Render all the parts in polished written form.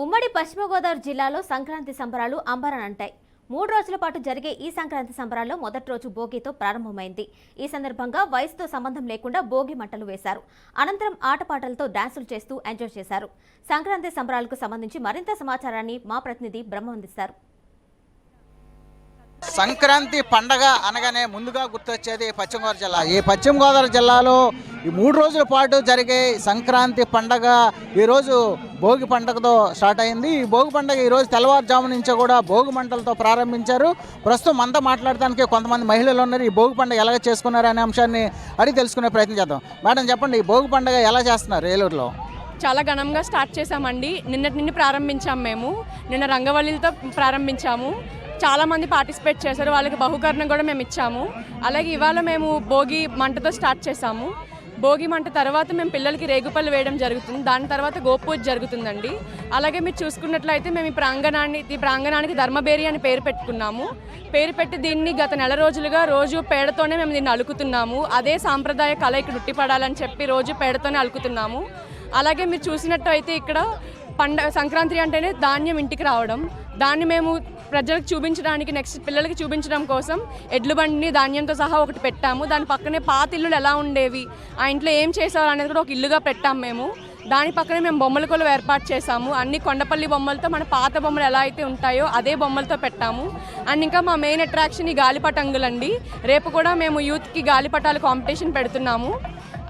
ఉమ్మడి పశ్చిమ గోదావరి జిల్లాలో సంక్రాంతి సంబరాలు అంబరానంటాయి. 3 రోజుల పాటు జరిగే ఈ సంక్రాంతి సంబరాల్లో మొదటి రోజు భోగితో ప్రారంభమైంది. ఈ సందర్భంగా వయసుతో సంబంధం లేకుండా భోగి మంటలు వేశారు. అనంతరం ఆటపాటలతో డాన్సులు చేస్తూ ఎంజాయ్ చేశారు. సంక్రాంతి సంబరాలకు సంబంధించి మరింత సమాచారాన్ని మా ప్రతినిధి బ్రహ్మ అందిస్తారు. సంక్రాంతి పండగ అనగానే ముందుగా గుర్తొచ్చేది పశ్చిమ గోదావరి జిల్లా. ఈ పశ్చిమ గోదావరి జిల్లాలో ఈ 3 రోజుల పాటు జరిగే సంక్రాంతి పండగ ఈరోజు భోగి పండగతో స్టార్ట్ అయింది. ఈ భోగి పండగ ఈరోజు తెల్లవారుజాము నుంచే కూడా భోగి మంటలతో ప్రారంభించారు. ప్రస్తుతం మనతో మాట్లాడడానికి కొంతమంది మహిళలు ఉన్నారు. ఈ భోగి పండుగ ఎలా చేసుకున్నారు అనే అంశాన్ని అడిగి తెలుసుకునే ప్రయత్నం చేద్దాం. మేడం చెప్పండి, ఈ భోగి పండుగ ఎలా చేస్తున్నారు ఏలూరులో? చాలా ఘనంగా స్టార్ట్ చేసామండి. నిన్నటి నుండి ప్రారంభించాము. మేము నిన్న రంగవల్లితో ప్రారంభించాము. చాలామంది పార్టిసిపేట్ చేశారు. వాళ్ళకి బహుకరణం కూడా మేము ఇచ్చాము. అలాగే ఇవాళ మేము భోగి మంటతో స్టార్ట్ చేసాము. భోగి మంట తర్వాత మేము పిల్లలకి రేగుపళ్ళు వేయడం జరుగుతుంది. దాని తర్వాత గోపూజ జరుగుతుందండి. అలాగే మీరు చూసుకున్నట్లయితే మేము ఈ ప్రాంగణానికి ధర్మబేరి అని పేరు పెట్టుకున్నాము. పేరు పెట్టి దీన్ని గత నెల రోజులుగా రోజు పేడతోనే మేము దీన్ని అలుకుతున్నాము. అదే సాంప్రదాయ కళ ఇక్కడ ఉట్టిపడాలని చెప్పి రోజు పేడతోనే అలుకుతున్నాము. అలాగే మీరు చూసినట్టు అయితే ఇక్కడ సంక్రాంతి అంటేనే ధాన్యం ఇంటికి రావడం. దాన్ని మేము ప్రజలకు చూపించడానికి, నెక్స్ట్ పిల్లలకి చూపించడం కోసం ఎడ్ల బండిని ధాన్యంతో సహా ఒకటి పెట్టాము. దాని పక్కనే పాత ఇల్లులు ఎలా ఉండేవి, ఆ ఇంట్లో ఏం చేసేవారు అనేది కూడా ఒక ఇల్లుగా పెట్టాము మేము. దాని పక్కనే మేము బొమ్మల కొలువు ఏర్పాటు చేసాము. అన్ని కొండపల్లి బొమ్మలతో, మన పాత బొమ్మలు ఎలా అయితే ఉంటాయో అదే బొమ్మలతో పెట్టాము. అండ్ ఇంకా మా మెయిన్ అట్రాక్షన్ ఈ గాలిపటంగులండి. రేపు కూడా మేము యూత్కి గాలిపటాలు కాంపిటీషన్ పెడుతున్నాము.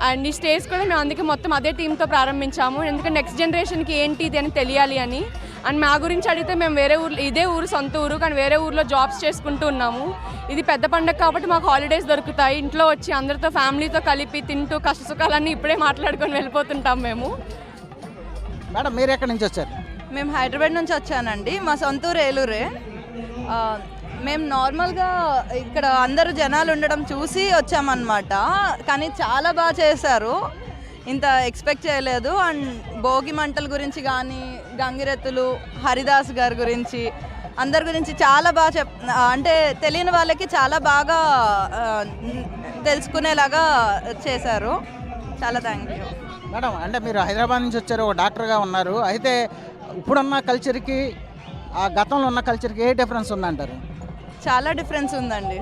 అండ్ ఈ స్టేజ్ కూడా మేము అందుకే మొత్తం అదే టీంతో ప్రారంభించాము. ఎందుకంటే నెక్స్ట్ జనరేషన్కి ఏంటి ఇది అని తెలియాలి అని. అండ్ మా గురించి అడిగితే మేము వేరే ఊరు, ఇదే ఊరు సొంత ఊరు, కానీ వేరే ఊర్లో జాబ్స్ చేసుకుంటూ ఉన్నాము. ఇది పెద్ద పండుగ కాబట్టి మాకు హాలిడేస్ దొరుకుతాయి. ఇంట్లో వచ్చి అందరితో ఫ్యామిలీతో కలిపి తింటూ కష్టసుఖాలన్నీ ఇప్పుడే మాట్లాడుకొని వెళ్ళిపోతుంటాం మేము. మేడం మీరు ఎక్కడి నుంచి వచ్చారు? మేము హైదరాబాద్ నుంచి వచ్చానండి. మా సొంత ఊరు ఏలూరే. మేము నార్మల్గా ఇక్కడ అందరూ జనాలు ఉండడం చూసి వచ్చామన్నమాట. కానీ చాలా బాగా చేశారు, ఇంత ఎక్స్పెక్ట్ చేయలేదు. అండ్ భోగి మంటల గురించి కానీ, గంగిరెత్తులు, హరిదాస్ గారి గురించి, అందరి గురించి చాలా బాగా అంటే తెలియని వాళ్ళకి చాలా బాగా తెలుసుకునేలాగా చేశారు. చాలా థ్యాంక్ యూ మేడం. అంటే మీరు హైదరాబాద్ నుంచి వచ్చారు, ఒక డాక్టర్గా ఉన్నారు. అయితే ఇప్పుడున్న కల్చర్కి ఆ గతంలో ఉన్న కల్చర్కి ఏ డిఫరెన్స్ ఉందంటారు? చాలా డిఫరెన్స్ ఉందండి.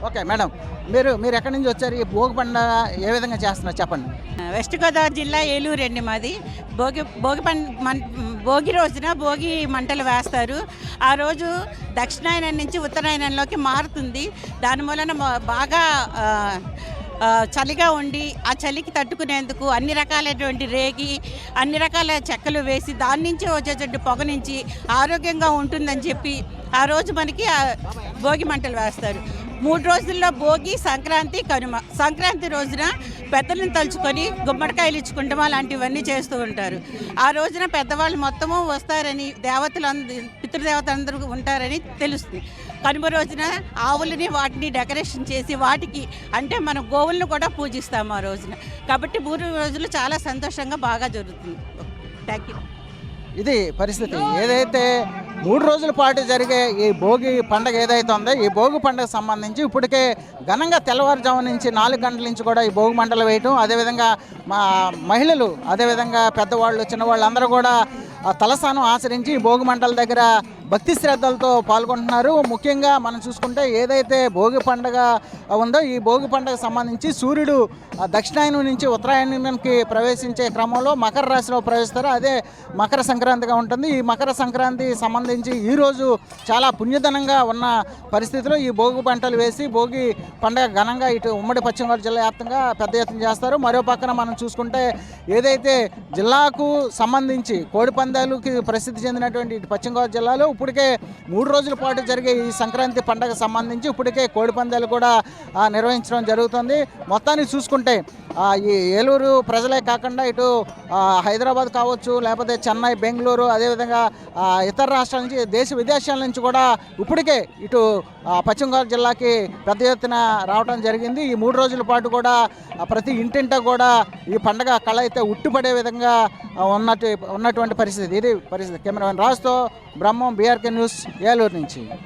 ఓకే మేడం, మీరు ఎక్కడి నుంచి వచ్చారు? ఈ భోగి పండుగ ఏ విధంగా చేస్తున్నారు చెప్పండి. వెస్ట్ గోదావరి జిల్లా ఏలూరు అండి మాది. భోగి రోజున భోగి మంటలు వేస్తారు. ఆ రోజు దక్షిణాయనం నుంచి ఉత్తరాయణంలోకి మారుతుంది. దాని మూలన బాగా చలిగా ఉండి ఆ చలికి తట్టుకునేందుకు అన్ని రకాలైనటువంటి రేగి, అన్ని రకాల చెక్కలు వేసి దాని నుంచి వచ్చేటువంటి పొగ నుంచి ఆరోగ్యంగా ఉంటుందని చెప్పి ఆ రోజు మనకి భోగి మంటలు వేస్తారు. 3 రోజుల్లో భోగి, సంక్రాంతి, కనుమ. సంక్రాంతి రోజున పెద్దలను తలుచుకొని గుమ్మడికాయలు ఇచ్చుకుంటాం, అలాంటివన్నీ చేస్తూ ఉంటారు. ఆ రోజున పెద్దవాళ్ళు మొత్తము వస్తారని, పితృదేవతలందరూ ఉంటారని తెలుస్తుంది. కనుమ రోజున ఆవులని వాటిని డెకరేషన్ చేసి వాటికి అంటే మనం గోవులను కూడా పూజిస్తాము ఆ రోజున. కాబట్టి 3 రోజులు చాలా సంతోషంగా బాగా జరుగుతుంది. Thank you. ఇది పరిస్థితి. ఏదైతే 3 రోజుల పాటు జరిగే ఈ భోగి పండుగ ఏదైతే ఉందో, ఈ భోగి పండుగ సంబంధించి ఇప్పటికే ఘనంగా తెల్లవారుజాము నుంచి 4 గంటల నుంచి కూడా ఈ భోగి మంటలు వేయటం, అదేవిధంగా మా మహిళలు, అదేవిధంగా పెద్దవాళ్ళు, చిన్నవాళ్ళు అందరూ కూడా తలస్నానం ఆచరించి భోగి మంటల దగ్గర భక్తి శ్రద్ధలతో పాల్గొంటున్నారు. ముఖ్యంగా మనం చూసుకుంటే ఏదైతే భోగి పండుగ ఉందో, ఈ భోగి పండుగ సంబంధించి సూర్యుడు దక్షిణాయనం నుంచి ఉత్తరాయణానికి ప్రవేశించే క్రమంలో మకర రాశిలో ప్రవేశిస్తారు. అదే మకర సంక్రాంతిగా ఉంటుంది. ఈ మకర సంక్రాంతి సంబంధించి ఈరోజు చాలా పుణ్యదనంగా ఉన్న పరిస్థితిలో ఈ భోగి పంటలు వేసి భోగి పండుగ ఘనంగా ఇటు ఉమ్మడి పశ్చిమ గోదావరి జిల్లా వ్యాప్తంగా పెద్ద ఎత్తున చేస్తారు. మరో పక్కన మనం చూసుకుంటే ఏదైతే జిల్లాకు సంబంధించి కోడి పందాలకి ప్రసిద్ధి చెందినటువంటి ఇటు పశ్చిమ గోదావరి జిల్లాలో ఇప్పటికే 3 రోజుల పాటు జరిగే ఈ సంక్రాంతి పండుగ సంబంధించి ఇప్పటికే కోడి పందాలు కూడా నిర్వహించడం జరుగుతుంది. మొత్తాన్ని చూసుకుంటే ఈ ఏలూరు ప్రజలే కాకుండా ఇటు హైదరాబాద్ కావచ్చు, లేకపోతే చెన్నై, బెంగళూరు, అదేవిధంగా ఇతర రాష్ట్రాల నుంచి, దేశ విదేశాల నుంచి కూడా ఇప్పటికే ఇటు పశ్చిమ గోదావరి జిల్లాకి పెద్ద ఎత్తున రావడం జరిగింది. ఈ 3 రోజుల పాటు కూడా ప్రతి ఇంటింట కూడా ఈ పండుగ కళ అయితే ఉట్టిపడే విధంగా ఉన్నటువంటి పరిస్థితి. ఇది పరిస్థితి. కెమెరామెన్ రాజుతో బ్రహ్మం, బీఆర్కే న్యూస్, ఏలూరు నుంచి.